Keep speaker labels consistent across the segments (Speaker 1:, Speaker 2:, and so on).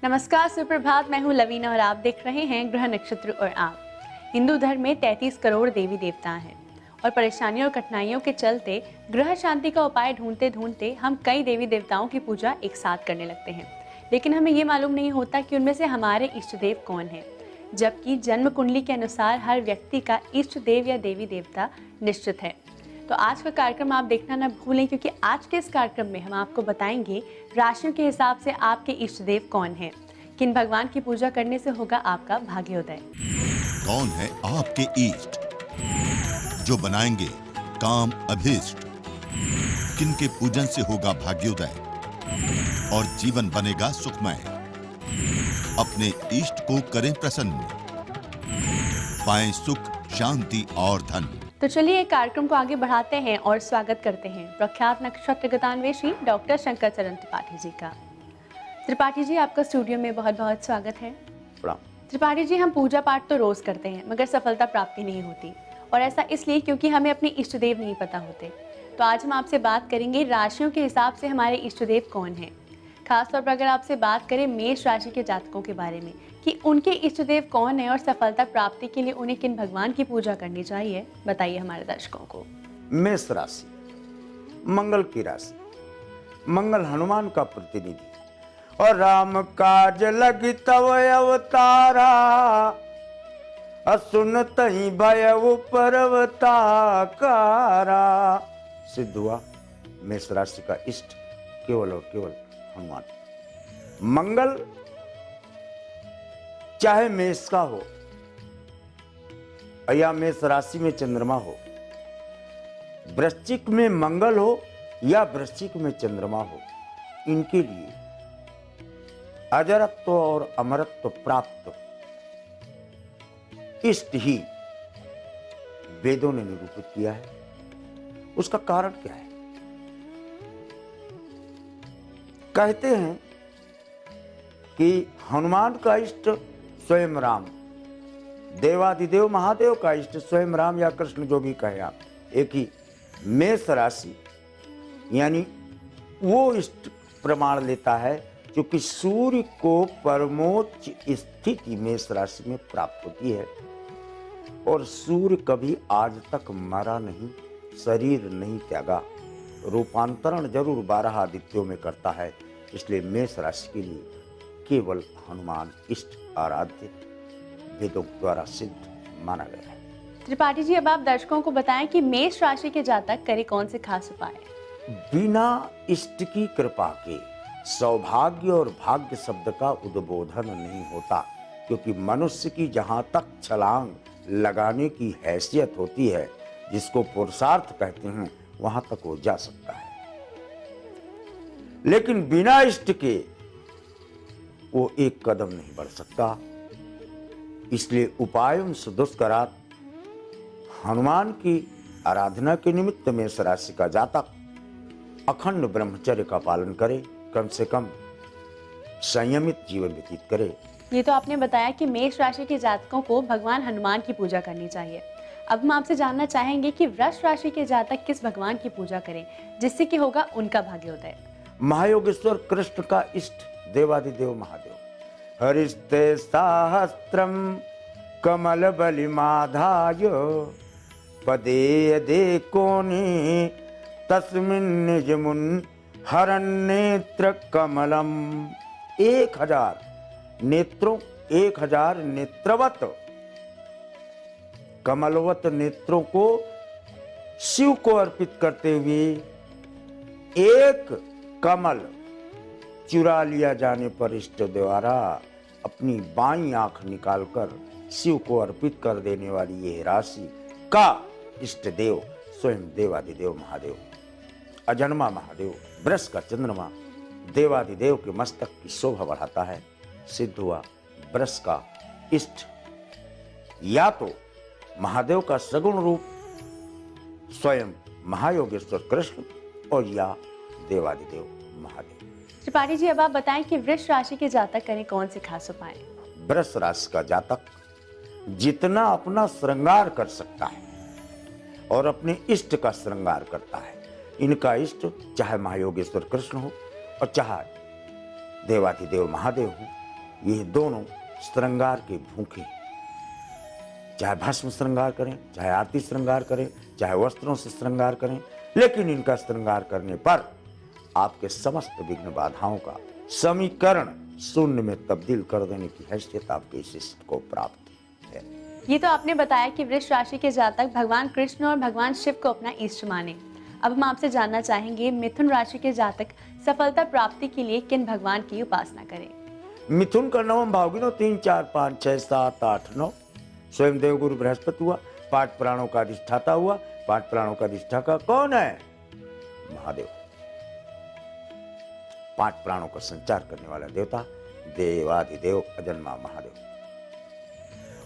Speaker 1: नमस्कार, सुप्रभात। मैं हूँ लवीना और आप देख रहे हैं ग्रह नक्षत्र और आप। हिंदू धर्म में 33 करोड़ देवी देवता हैं और परेशानियों और कठिनाइयों के चलते ग्रह शांति का उपाय ढूंढते ढूंढते हम कई देवी देवताओं की पूजा एक साथ करने लगते हैं, लेकिन हमें ये मालूम नहीं होता कि उनमें से हमारे इष्ट देव कौन हैं। जबकि जन्म कुंडली के अनुसार हर व्यक्ति का इष्ट देव या देवी देवता निश्चित है। तो आज का कार्यक्रम आप देखना ना भूलें, क्योंकि आज के इस कार्यक्रम में हम आपको बताएंगे राशियों के हिसाब से आपके इष्ट देव कौन हैं, किन भगवान की पूजा करने से होगा आपका भाग्योदय।
Speaker 2: कौन है आपके इष्ट जो बनाएंगे काम अभीष्ट, किनके पूजन से होगा भाग्योदय और जीवन बनेगा सुखमय। अपने इष्ट को करें प्रसन्न, पाएं सुख शांति और धन।
Speaker 1: तो चलिए कार्यक्रम को आगे बढ़ाते हैं और स्वागत करते हैं प्रख्यात नक्षत्र गतान्वेषी डॉक्टर शंकर चरण त्रिपाठी जी का। त्रिपाठी जी, आपका स्टूडियो में बहुत बहुत स्वागत है। त्रिपाठी जी, हम पूजा पाठ तो रोज करते हैं मगर सफलता प्राप्ति नहीं होती, और ऐसा इसलिए क्योंकि हमें अपने इष्ट देव नहीं पता होते। तो आज हम आपसे बात करेंगे राशियों के हिसाब से हमारे इष्ट देव कौन हैं। खासतौर पर अगर आपसे बात करें मेष राशि के जातकों के बारे में कि उनके इष्ट देव कौन है और सफलता प्राप्ति के लिए उन्हें किन भगवान की पूजा करनी चाहिए, बताइए हमारे दर्शकों को।
Speaker 3: मेष राशि मंगल की राशि। मंगल हनुमान का प्रतिनिधि और राम काज लगी तव अवतारा, असुनत ही भयउ पर्वताकारा। सिद्ध हुआ मेष राशि का इष्ट केवल और केवल हनुमान। मंगल चाहे मेष का हो या मेष राशि में चंद्रमा हो, वृश्चिक में मंगल हो या वृश्चिक में चंद्रमा हो, इनके लिए अजरत्व और अमरत्व प्राप्त इष्ट ही वेदों ने निरूपित किया है। उसका कारण क्या है? कहते हैं कि हनुमान का इष्ट स्वयं राम, देवादिदेव महादेव का इष्ट स्वयं राम या कृष्ण, जो भी कहे आप, एक ही। मेष राशि यानी वो इष्ट प्रमाण लेता है क्योंकि सूर्य को परमोच्च स्थिति मेष राशि में प्राप्त होती है और सूर्य कभी आज तक मरा नहीं, शरीर नहीं त्यागा, रूपांतरण जरूर 12 आदित्यों में करता है। इसलिए मेष राशि के लिए केवल हनुमान इष्ट आराध्य वेदों द्वारा सिद्ध माना गया है।
Speaker 1: त्रिपाठी जी, अब आप दर्शकों को बताएं कि मेष राशि के जातक करें कौन से खास उपाय।
Speaker 3: बिना इष्ट की कृपा के सौभाग्य और भाग्य शब्द का उद्बोधन नहीं होता, क्योंकि मनुष्य की जहां तक छलांग लगाने की हैसियत होती है, जिसको पुरुषार्थ कहते हैं, वहां तक वो जा सकता है, लेकिन बिना इष्ट के वो एक कदम नहीं बढ़ सकता। इसलिए उपायों दुष्करात हनुमान की आराधना के निमित्त मेष राशि का जातक अखंड ब्रह्मचर्य का पालन करे, कम से कम संयमित जीवन व्यतीत करे।
Speaker 1: ये तो आपने बताया कि मेष राशि के जातकों को भगवान हनुमान की पूजा करनी चाहिए। अब हम आपसे जानना चाहेंगे कि वृष राशि के जातक किस भगवान की पूजा करें जिससे कि होगा उनका भाग्योदय।
Speaker 3: महायोगेश्वर कृष्ण का इष्ट देवादिदेव महादेव। हरिस्ते सहस्त्रम कमल बलिमाधाय, पदे यदे कोनि तस्मिन् निजमुन हरन्नेत्र कमलम। 1000 नेत्रों, 1000 नेत्रवत कमलवत नेत्रों को शिव को अर्पित करते हुए एक कमल चुरा लिया जाने पर इष्ट द्वारा अपनी बाईं आंख निकालकर शिव को अर्पित कर देने वाली यह राशि का इष्ट देव स्वयं देवादिदेव महादेव, अजन्मा महादेव। वृष का चंद्रमा देवादिदेव के मस्तक की शोभा बढ़ाता है। सिद्ध हुआ वृष का इष्ट या तो महादेव का सगुण रूप स्वयं महायोगेश्वर कृष्ण और या देवादिदेव महादेव।
Speaker 1: त्रिपाठी जी, अब आप बताएं कि वृष राशि के जातक करें कौन से खास उपाय।
Speaker 3: वृष राशि का जातक जितना अपना श्रृंगार कर सकता है और अपने इष्ट का श्रृंगार करता है, इनका इष्ट चाहे महायोगेश्वर कृष्ण हो और चाहे देवाधिदेव महादेव हो, ये दोनों श्रृंगार के भूखे हैं। चाहे भस्म श्रृंगार करें, चाहे आरती श्रृंगार करें, चाहे वस्त्रों से श्रृंगार करें, लेकिन इनका श्रृंगार करने पर आपके समस्त विघ्न बाधाओं का समीकरण शून्य में तब्दील कर देने की हैसियत आपके इस इष्ट को प्राप्त है।
Speaker 1: ये तो आपने बताया कि वृष राशि के जातक भगवान कृष्ण और भगवान शिव को अपना इष्ट माने। अब हम आपसे जानना चाहेंगे मिथुन राशि के जातक सफलता प्राप्ति के लिए किन भगवान की उपासना करें।
Speaker 3: मिथुन का नवम भाव गिनो, 3, 4, 5, 6, 7, 8, 9। स्वयं देवगुरु बृहस्पति हुआ, 5 प्राणों का अधिष्ठाता हुआ। 5 प्राणों का अधिष्ठाता कौन है? महादेव। 5 प्राणों का संचार करने वाला देवता देवाधिदेव अजन्मा महादेव।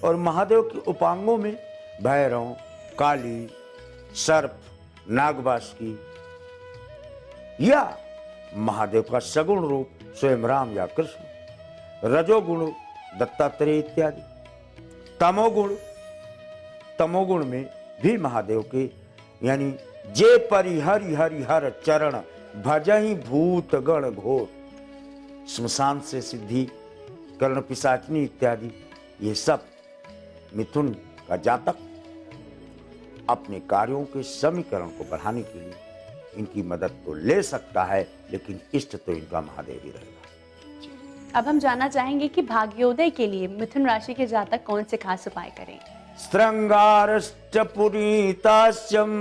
Speaker 3: और महादेव के उपांगों में भैरव, काली, सर्प, नागवासुकी या महादेव का सगुण रूप स्वयं राम या कृष्ण, रजोगुण दत्तात्रेय इत्यादि, तमोगुण में भी महादेव के यानी जे परिहरि हरिहर चरण भजहि भूत गण घोर, श्मशान से सिद्धि, कर्ण पिशाचिनी इत्यादि, ये सब मिथुन का जातक अपने कार्यों के समीकरण को बढ़ाने के लिए इनकी मदद तो ले सकता है, लेकिन इष्ट तो इनका महादेव ही रहेगा।
Speaker 1: अब हम जानना चाहेंगे कि भाग्योदय के लिए मिथुन राशि के जातक कौन से खास उपाय करें।
Speaker 3: श्रृंगारश्च पुनीतास्यम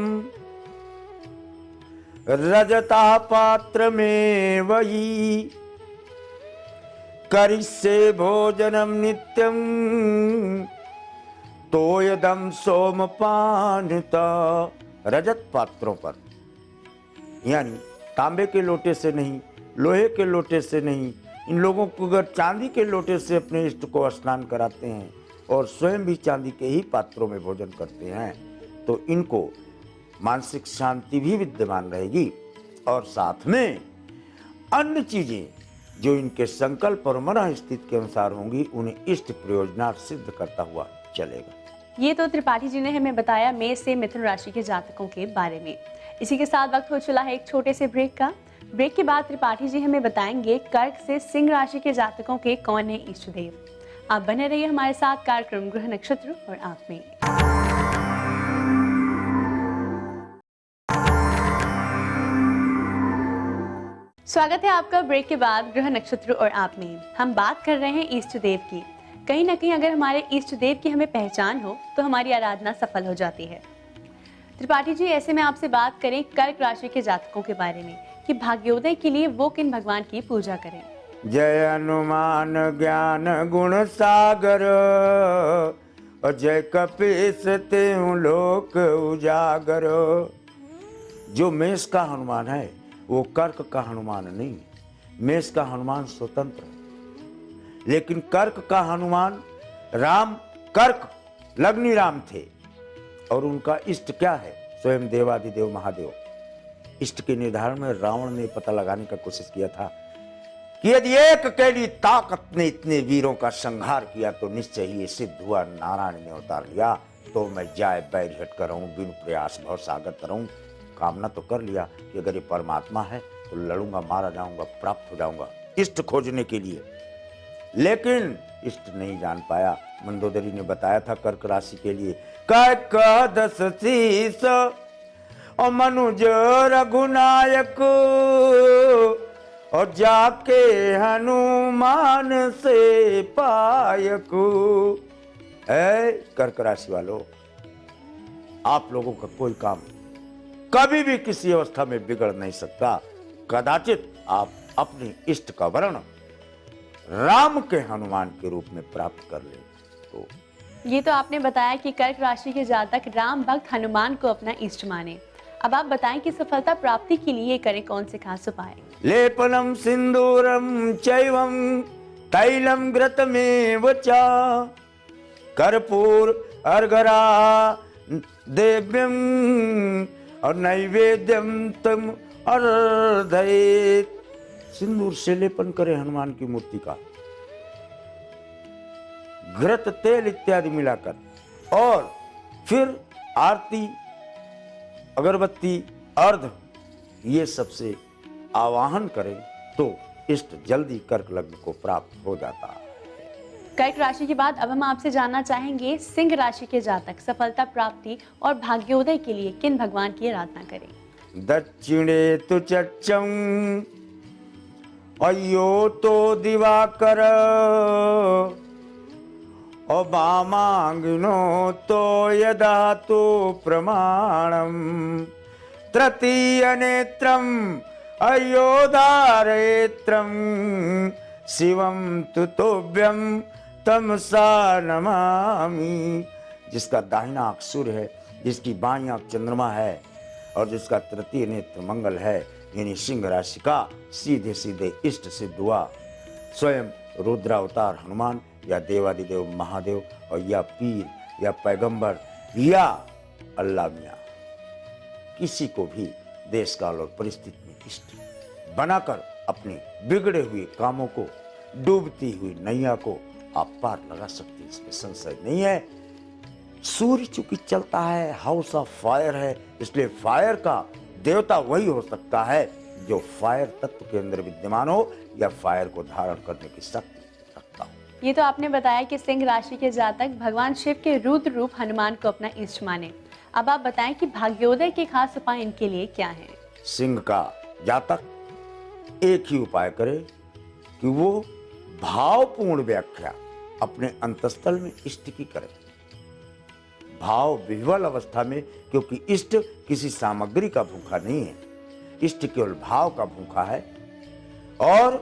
Speaker 3: रजता पात्र में वही करिष्ये भोजनम नित्यम तोयदम सोमपानता। रजत पात्रों पर यानी तांबे के लोटे से नहीं, लोहे के लोटे से नहीं, इन लोगों को अगर चांदी के लोटे से अपने इष्ट को स्नान कराते हैं और स्वयं भी चांदी के ही पात्रों में भोजन करते हैं तो इनको मानसिक शांति भी विद्यमान रहेगी और साथ में अन्य चीजें जो इनके संकल्प और मन स्थिति के अनुसार होंगी उन्हें इष्ट प्रयोजनार्थ सिद्ध करता हुआ चलेगा।
Speaker 1: ये तो त्रिपाठी जी ने हमें बताया मेष से मिथुन राशि के जातकों के बारे में। इसी के साथ वक्त हो चला है एक छोटे से ब्रेक का। ब्रेक के बाद त्रिपाठी जी हमें बताएंगे कर्क से सिंह राशि के जातकों के कौन है इष्ट देव। आप बने रहिए हमारे साथ कार्यक्रम ग्रह नक्षत्र और आप में। स्वागत है आपका ब्रेक के बाद ग्रह नक्षत्र और आप में। हम बात कर रहे हैं इष्ट देव की। कहीं ना कहीं अगर हमारे इष्ट देव की हमें पहचान हो तो हमारी आराधना सफल हो जाती है। त्रिपाठी जी, ऐसे में आपसे बात करें कर्क राशि के जातकों के बारे में कि भाग्योदय के लिए वो किन भगवान की पूजा करें।
Speaker 3: जय हनुमान ज्ञान गुण सागर और जय कपीस तेहु लोक उजागर। जो मेष का हनुमान है वो कर्क का हनुमान नहीं। मेष का हनुमान स्वतंत्र है, लेकिन कर्क का हनुमान राम कर्क लग्नि राम थे और उनका इष्ट क्या है? स्वयं देवाधिदेव महादेव। इष्ट के निर्धारण में रावण ने पता लगाने का कोशिश किया था कि यदि एक अकेली ताकत ने इतने वीरों का संहार किया तो निश्चय ही ये सिद्ध हुआ। नारायण ने अवतार लिया तो मैं जाए बैर हट कर रहूं, बिन प्रयास भव सागर तरऊं। कामना तो कर लिया कि अगर ये परमात्मा है तो लड़ूंगा, मारा जाऊंगा, प्राप्त हो जाऊंगा इष्ट खोजने के लिए, लेकिन इष्ट नहीं जान पाया। मंदोदरी ने बताया था कर्क राशि के लिए कह 10 शीस और मनुज रघुनायक और जाके हनुमान से पायक। है कर्क राशि वालों, आप लोगों का कोई काम कभी भी किसी अवस्था में बिगड़ नहीं सकता। कदाचित आप अपने इष्ट का वर्ण राम के हनुमान के रूप में प्राप्त कर ले। तो
Speaker 1: ये तो आपने बताया कि कर्क राशि के जातक राम भक्त हनुमान को अपना इष्ट माने। अब आप बताएं कि सफलता प्राप्ति के लिए करें कौन से खास उपाय।
Speaker 3: लेपनम सिंदूरम चैवम तैलम घृतमेव च कर्पूर अर्घरा देव्यम और नैवेद्यम तम अर्धयेत। सिंदूर से लेपन करें हनुमान की मूर्ति का, घृत तेल इत्यादि मिलाकर, और फिर आरती अगरबत्ती अर्ध ये सबसे आवाहन करें तो इष्ट जल्दी कर्क लग्न को प्राप्त हो जाता है।
Speaker 1: कर्क राशि के बाद अब हम आपसे जानना चाहेंगे सिंह राशि के जातक सफलता प्राप्ति और भाग्योदय के लिए किन भगवान की आराधना करें।
Speaker 3: दक्षिणे तु चच्चं अयो तो दिवाकर वामांगिनो तो यदा तो प्रमाणम तृतीय नेत्रम अयोधारेत्रम शिवम तुतोभ्यम तमसा नमामि। जिसका दाहिना आंख सूर्य है, जिसकी बाईं आंख चंद्रमा है और जिसका तृतीय नेत्र मंगल है, यानी सिंह राशि का सीधे सीधे इष्ट सिद्ध हुआ। स्वयं रुद्रावतार हनुमान या देवादिदेव महादेव और या पीर या पैगंबर या अल्लाह मियाँ, किसी को भी देश काल और परिस्थिति में इष्ट बनाकर अपने बिगड़े हुए कामों को, डूबती हुई नैया को आप पार लगा सकते हैं, इसमें संशय नहीं है। सूर्य चूंकि चलता है, हाउस ऑफ फायर है, इसलिए फायर का देवता वही हो सकता है जो फायर तत्व के अंदर विद्यमान हो या फायर को धारण करने की शक्ति रखता हो।
Speaker 1: ये तो आपने बताया कि सिंह राशि के जातक भगवान शिव के रुद्र रूप हनुमान को अपना इष्ट माने। अब आप बताएं कि भाग्योदय के खास उपाय इनके लिए क्या हैं।
Speaker 3: सिंह का जातक एक ही उपाय करे कि वो भावपूर्ण व्याख्या अपने अंतस्थल में इष्ट की करे। भाव विह्वल अवस्था में, क्योंकि इष्ट किसी सामग्री का भूखा नहीं है, इष्ट केवल भाव का भूखा है। और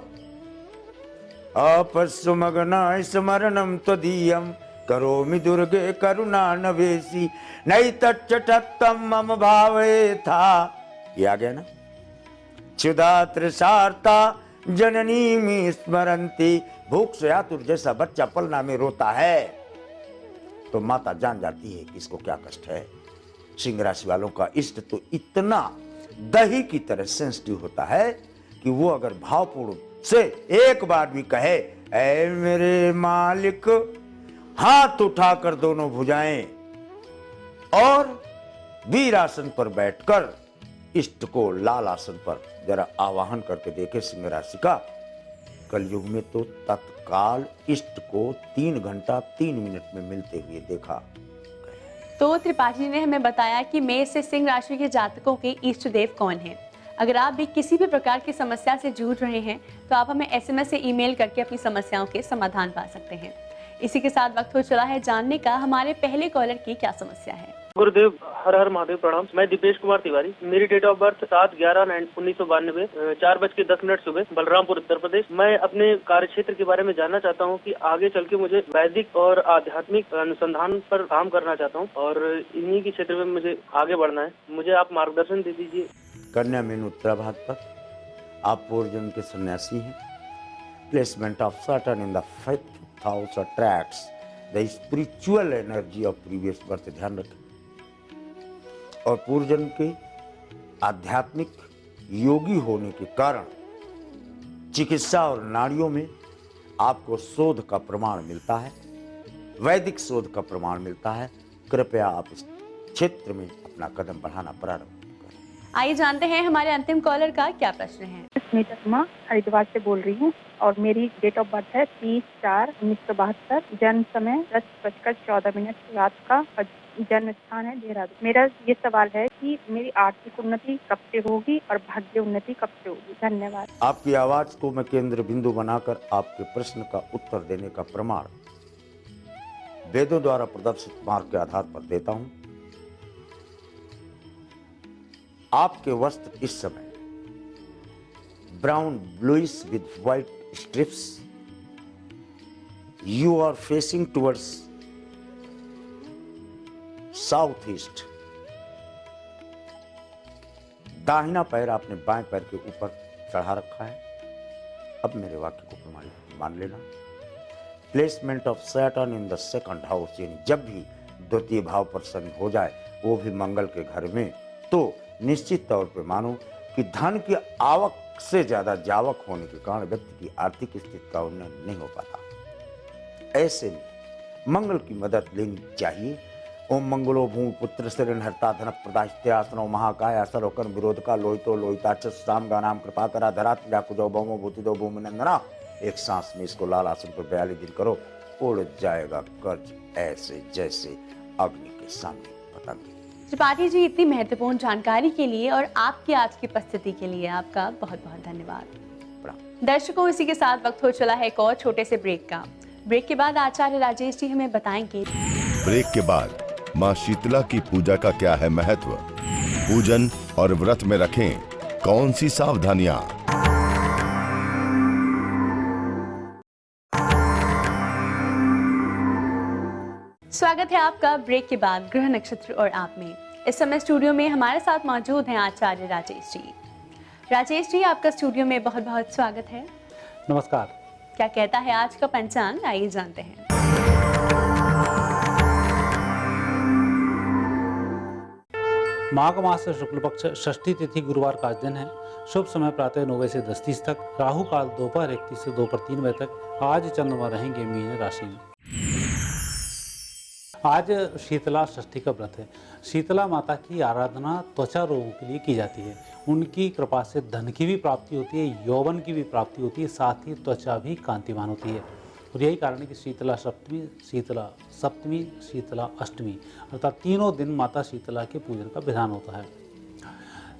Speaker 3: अपस्मग्न स्मरणम त्वदीयम करोमि दुर्गे करुणा नवेसी नहीं तच्चटत्तम मम भावे था। ये आ गया ना। क्षुधा तृषार्ता जननी में स्मरंती। भूख से आतुर जैसा बच्चा पलना में रोता है तो माता जान जाती है कि इसको क्या कष्ट है। सिंह राशि वालों का इष्ट तो इतना दही की तरह सेंसिटिव होता है कि वो अगर भावपूर्ण से एक बार भी कहे, ऐ मेरे मालिक, हाथ उठाकर दोनों भुजाएं और वीरासन पर बैठकर इष्ट को लाल आसन पर जरा आवाहन करके देखे सिंह राशि का। कलयुग में तो तत्काल इष्ट को 3 घंटा 3 मिनट में मिलते हुए देखा।
Speaker 1: तो त्रिपाठी ने हमें बताया कि मेष से सिंह राशि के जातकों के इष्ट देव कौन हैं। अगर आप भी किसी भी प्रकार की समस्या से जूझ रहे हैं तो आप हमें SMS से ईमेल करके अपनी समस्याओं के समाधान पा सकते हैं। इसी के साथ वक्त हो चला है जानने का हमारे पहले कॉलर की क्या समस्या है।
Speaker 4: गुरुदेव हर हर महादेव प्रणाम। मैं दीपेश कुमार तिवारी। मेरी डेट ऑफ बर्थ 7/11/1992 4:10 सुबह, बलरामपुर उत्तर प्रदेश। मैं अपने कार्य क्षेत्र के बारे में जानना चाहता हूँ कि आगे चल के मुझे वैदिक और आध्यात्मिक अनुसंधान पर काम करना चाहता हूँ और इन्हीं के क्षेत्र में मुझे आगे बढ़ना है। मुझे आप मार्गदर्शन दे दीजिए।
Speaker 3: कन्या मीन उत्तराभाद्र पर आप पूर्वजन्म के सन्यासी हैं। Placement of Saturn in the 5th house attracts the spiritual energy of previous birth. ध्यान रखें। और पूर्वजन्म के आध्यात्मिक योगी होने के कारण चिकित्सा और नाड़ियों में आपको शोध का प्रमाण मिलता है, वैदिक शोध का प्रमाण मिलता है। कृपया आप इस क्षेत्र में अपना कदम बढ़ाना प्रारंभ करें।
Speaker 1: आइए जानते हैं हमारे अंतिम कॉलर का क्या प्रश्न है।
Speaker 5: स्मिता शर्मा हरिद्वार से बोल रही हूँ और मेरी डेट ऑफ बर्थ है 30/4/1972। जन्म समय 10:14 रात का और जन्म स्थान है देहरादून। मेरा ये सवाल है कि मेरी आर्थिक उन्नति कब से होगी और भाग्य उन्नति कब से होगी। धन्यवाद।
Speaker 3: आपकी आवाज को मैं केंद्र बिंदु बनाकर आपके प्रश्न का उत्तर देने का प्रमाण वेदों द्वारा प्रदर्शित मार्ग के आधार पर देता हूं। आपके वस्त्र इस समय brown bluish with white stripes. You are facing towards south east. दाहिना पैर आपने बाएं पैर के ऊपर चढ़ा रखा है। अब मेरे वाक्य को प्रमाणित मान लेना। Placement of Saturn in the 2nd house, यानी जब भी द्वितीय भाव पर शनि हो जाए, वो भी मंगल के घर में, तो निश्चित तौर पे मानो कि धन की आवक से ज्यादा जावक होने के कारण व्यक्ति की आर्थिक स्थिति का उन्नयन नहीं हो पाता। ऐसे में मंगल की मदद लेनी चाहिए। ओम मंगलो भूमि पुत्र शरण हरता धन प्रदास्त्यासनो महाकाय सर्वकर्म विरोध का लोहितो लोहिताच साम गानाम कृपा करा धरा व्याकुजो भौमो भूतिदो भूमि नंदना। एक सांस में इसको लाल आसन पर 42 दिन करो। उड़ जाएगा कर्ज ऐसे जैसे अग्नि के सामने पतंग।
Speaker 1: त्रिपाठी जी, इतनी महत्वपूर्ण जानकारी के लिए और आपकी आज की उपस्थिति के लिए आपका बहुत बहुत धन्यवाद। दर्शकों, इसी के साथ वक्त हो चला है एक और छोटे से ब्रेक का। ब्रेक के बाद आचार्य राजेश जी हमें बताएंगे
Speaker 2: ब्रेक के बाद माँ शीतला की पूजा का क्या है महत्व, पूजन और व्रत में रखें कौन सी सावधानियां।
Speaker 1: स्वागत है आपका ब्रेक के बाद ग्रह नक्षत्र और आप में। इस समय स्टूडियो में हमारे साथ मौजूद हैं आचार्य राजेश जी। राजेश जी, आपका स्टूडियो में बहुत बहुत स्वागत है।
Speaker 6: नमस्कार।
Speaker 1: क्या कहता है आज का पंचांग, आइए जानते हैं।
Speaker 6: माघ मास शुक्ल पक्ष षष्ठी तिथि गुरुवार का दिन है। शुभ समय प्रातः 9 बजे से 10:30 तक, राहु काल दोपहर 1 से दोपहर 3 बजे तक। आज चंद्रमा रहेंगे मीन राशि में। आज शीतला षष्ठी का व्रत है। शीतला माता की आराधना त्वचा रोगों के लिए की जाती है। उनकी कृपा से धन की भी प्राप्ति होती है, यौवन की भी प्राप्ति होती है, साथ ही त्वचा भी कांतिमान होती है। और यही कारण है कि शीतला सप्तमी, शीतला सप्तमी, शीतला अष्टमी अर्थात तीनों दिन माता शीतला के पूजन का विधान होता है।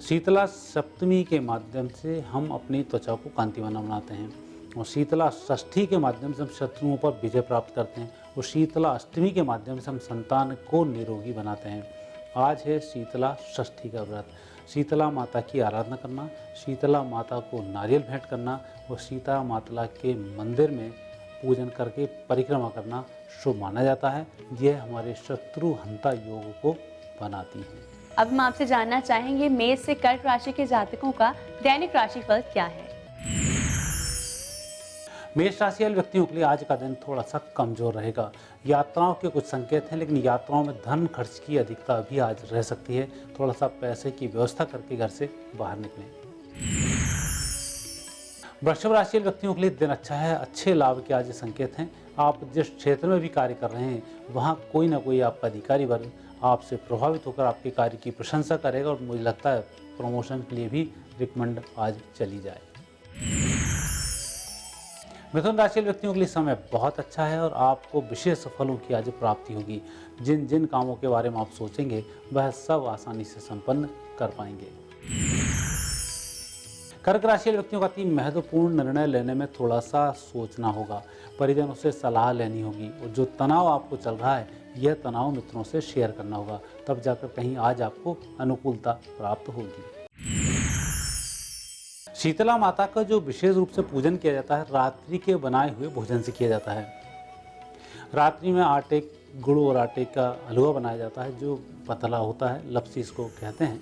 Speaker 6: शीतला सप्तमी के माध्यम से हम अपनी त्वचा को कांतिमान बनाते हैं और शीतला षष्ठी के माध्यम से हम शत्रुओं पर विजय प्राप्त करते हैं और शीतला अष्टमी के माध्यम से हम संतान को निरोगी बनाते हैं। आज है शीतला षष्ठी का व्रत। शीतला माता की आराधना करना, शीतला माता को नारियल भेंट करना और सीता माता के मंदिर में पूजन करके परिक्रमा करना शुभ माना जाता है। यह हमारे शत्रु हंता योग को बनाती है।
Speaker 1: अब हम आपसे जानना चाहेंगे मेष से कर्क राशि के जातकों का दैनिक राशिफल क्या है।
Speaker 6: मेष राशि वाले व्यक्तियों के लिए आज का दिन थोड़ा सा कमजोर रहेगा। यात्राओं के कुछ संकेत हैं, लेकिन यात्राओं में धन खर्च की अधिकता भी आज रह सकती है। थोड़ा सा पैसे की व्यवस्था करके घर से बाहर निकलें। वृषभ राशि वाले व्यक्तियों के लिए दिन अच्छा है। अच्छे लाभ के आज संकेत हैं। आप जिस क्षेत्र में भी कार्य कर रहे हैं वहाँ कोई ना कोई आपका अधिकारी वर्ग आपसे प्रभावित होकर आपके कार्य की प्रशंसा करेगा और मुझे लगता है प्रमोशन के लिए भी रिकमेंड आज चली जाए। मिथुन राशि वाले व्यक्तियों के लिए समय बहुत अच्छा है और आपको विशेष फलों की आज प्राप्ति होगी। जिन जिन कामों के बारे में आप सोचेंगे वह सब आसानी से संपन्न कर पाएंगे। कर्क राशि वाले व्यक्तियों का अति महत्वपूर्ण निर्णय लेने में थोड़ा सा सोचना होगा। परिजनों से सलाह लेनी होगी और जो तनाव आपको चल रहा है यह तनाव मित्रों से शेयर करना होगा, तब जाकर कहीं आज आपको अनुकूलता प्राप्त होगी। शीतला माता का जो विशेष रूप से पूजन किया जाता है रात्रि के बनाए हुए भोजन से किया जाता है। रात्रि में आटे, गुड़ और आटे का हलवा बनाया जाता है जो पतला होता है, लपसी इसको कहते हैं।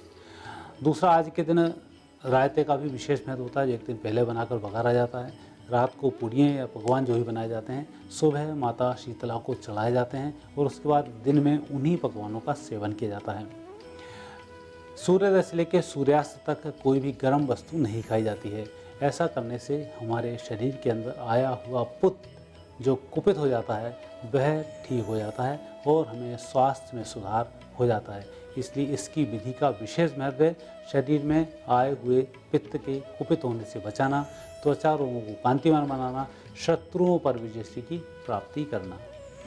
Speaker 6: दूसरा, आज के दिन रायते का भी विशेष महत्व होता है जो एक दिन पहले बनाकर बघारा जाता है। रात को पूड़ियाँ या पकवान जो भी बनाए जाते हैं सुबह माता शीतला को चढ़ाए जाते हैं और उसके बाद दिन में उन्हीं पकवानों का सेवन किया जाता है। सूर्योदय से लेकर सूर्यास्त तक कोई भी गर्म वस्तु नहीं खाई जाती है। ऐसा करने से हमारे शरीर के अंदर आया हुआ पित्त जो कुपित हो जाता है वह ठीक हो जाता है और हमें स्वास्थ्य में सुधार हो जाता है। इसलिए इसकी विधि का विशेष महत्व है। शरीर में आए हुए पित्त के कुपित होने से बचाना, त्वचा रोगों को कांतिमान बनाना, शत्रुओं पर विजय की प्राप्ति करना।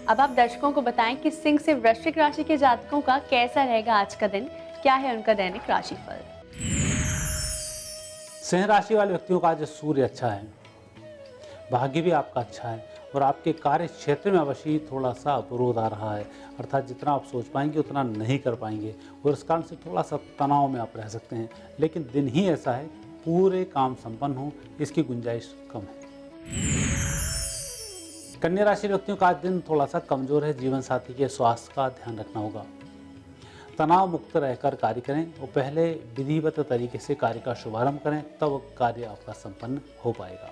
Speaker 1: अब आप दर्शकों को बताएं कि सिंह से वृश्चिक राशि के जातकों का कैसा रहेगा आज का दिन, क्या है उनका दैनिक राशिफल।
Speaker 6: सिंह राशि वाले व्यक्तियों का आज सूर्य अच्छा है, भाग्य भी आपका अच्छा है और आपके कार्य क्षेत्र में अवश्य थोड़ा सा अवरोध आ रहा है, अर्थात जितना आप सोच पाएंगे उतना नहीं कर पाएंगे और इस कारण से थोड़ा सा तनाव में आप रह सकते हैं। लेकिन दिन ही ऐसा है, पूरे काम संपन्न हो इसकी गुंजाइश कम है। कन्या राशि व्यक्तियों का आज दिन थोड़ा सा कमजोर है। जीवन साथी के स्वास्थ्य का ध्यान रखना होगा। तनाव मुक्त रहकर कार्य करें और पहले विधिवत तरीके से कार्य का शुभारंभ करें, तब कार्य आपका संपन्न हो पाएगा।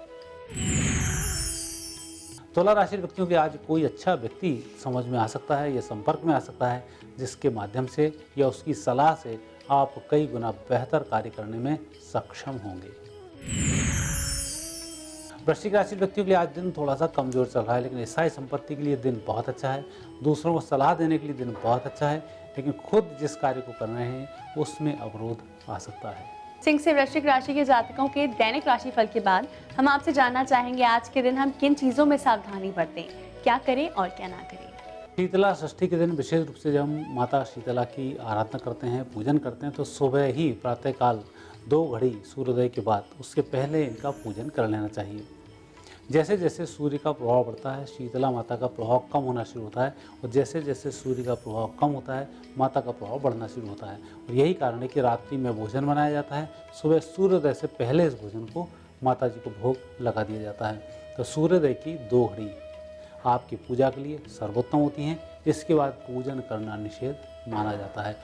Speaker 6: तुला राशि व्यक्तियों के आज कोई अच्छा व्यक्ति समझ में आ सकता है या संपर्क में आ सकता है जिसके माध्यम से या उसकी सलाह से आप कई गुना बेहतर कार्य करने में सक्षम होंगे। वृश्चिक राशि व्यक्तियों के लिए आज दिन थोड़ा सा कमजोर चल रहा है, लेकिन स्थायी संपत्ति के लिए दिन बहुत अच्छा है। दूसरों को सलाह देने के लिए दिन बहुत अच्छा है, लेकिन खुद जिस कार्य को कर रहे हैं उसमें अवरोध आ सकता है।
Speaker 1: सिंह से वृश्चिक राशि के जातकों के दैनिक राशिफल के बाद हम आपसे जानना चाहेंगे आज के दिन हम किन चीजों में सावधानी बरतें, क्या करें और क्या ना करें।
Speaker 6: शीतला षष्ठी के दिन विशेष रूप से जब हम माता शीतला की आराधना करते हैं, पूजन करते हैं, तो सुबह ही प्रातःकाल 2 घड़ी सूर्योदय के बाद उसके पहले इनका पूजन कर लेना चाहिए। जैसे जैसे सूर्य का प्रभाव बढ़ता है, शीतला माता का प्रभाव कम होना शुरू होता है, और जैसे जैसे सूर्य का प्रभाव कम होता है, माता का प्रभाव बढ़ना शुरू होता है। और यही कारण है कि रात्रि में भोजन बनाया जाता है, सुबह सूर्योदय से पहले इस भोजन को माता जी को भोग लगा दिया जाता है। तो सूर्योदय की 2 घड़ी आपकी पूजा के लिए सर्वोत्तम होती हैं। इसके बाद पूजन करना निषेध माना जाता है।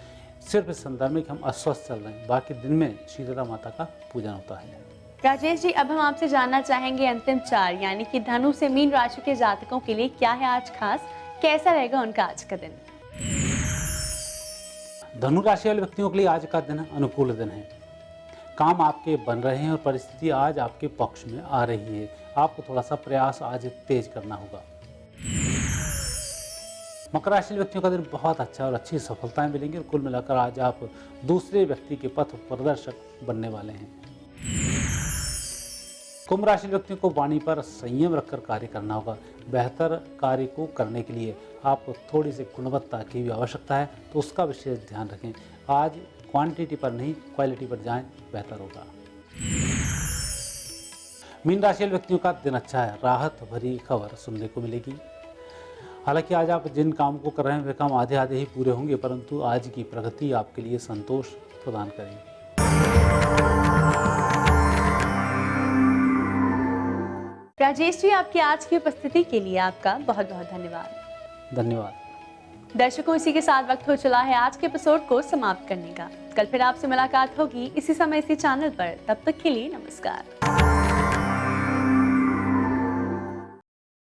Speaker 6: सिर्फ इस संदर्भ में कि हम अस्वस्थ चल रहे हैं, बाकी दिन में शीतला माता का पूजन होता है।
Speaker 1: राजेश जी, अब हम आपसे जानना चाहेंगे अंतिम 4 यानी कि धनु से मीन राशि के जातकों के लिए क्या है आज खास, कैसा रहेगा उनका आज का दिन।
Speaker 6: धनु राशि वाले व्यक्तियों के लिए आज का दिन अनुकूल दिन है। काम आपके बन रहे हैं और परिस्थिति आज आपके पक्ष में आ रही है। आपको थोड़ा सा प्रयास आज तेज करना होगा। मकर राशि व्यक्तियों का दिन बहुत अच्छा और अच्छी सफलताएं मिलेंगी और कुल मिलाकर आज आप दूसरे व्यक्ति के पथ प्रदर्शक बनने वाले हैं। कुंभ राशि व्यक्तियों को वाणी पर संयम रखकर कार्य करना होगा। बेहतर कार्य को करने के लिए आपको थोड़ी सी गुणवत्ता की भी आवश्यकता है, तो उसका विशेष ध्यान रखें। आज क्वांटिटी पर नहीं क्वालिटी पर जाएं, बेहतर होगा। मीन राशि व्यक्तियों का दिन अच्छा है, राहत भरी खबर सुनने को मिलेगी। हालांकि आज आप जिन काम को कर रहे हैं वे काम आधे आधे ही पूरे होंगे, परंतु आज की प्रगति आपके लिए संतोष प्रदान करेगी।
Speaker 1: राजेश जी, आपकी आज की उपस्थिति के लिए आपका बहुत बहुत धन्यवाद।
Speaker 6: धन्यवाद।
Speaker 1: दर्शकों, इसी के साथ वक्त हो चला है आज के एपिसोड को समाप्त करने का। कल फिर आपसे मुलाकात होगी इसी समय इसी चैनल पर। तब तक के लिए नमस्कार।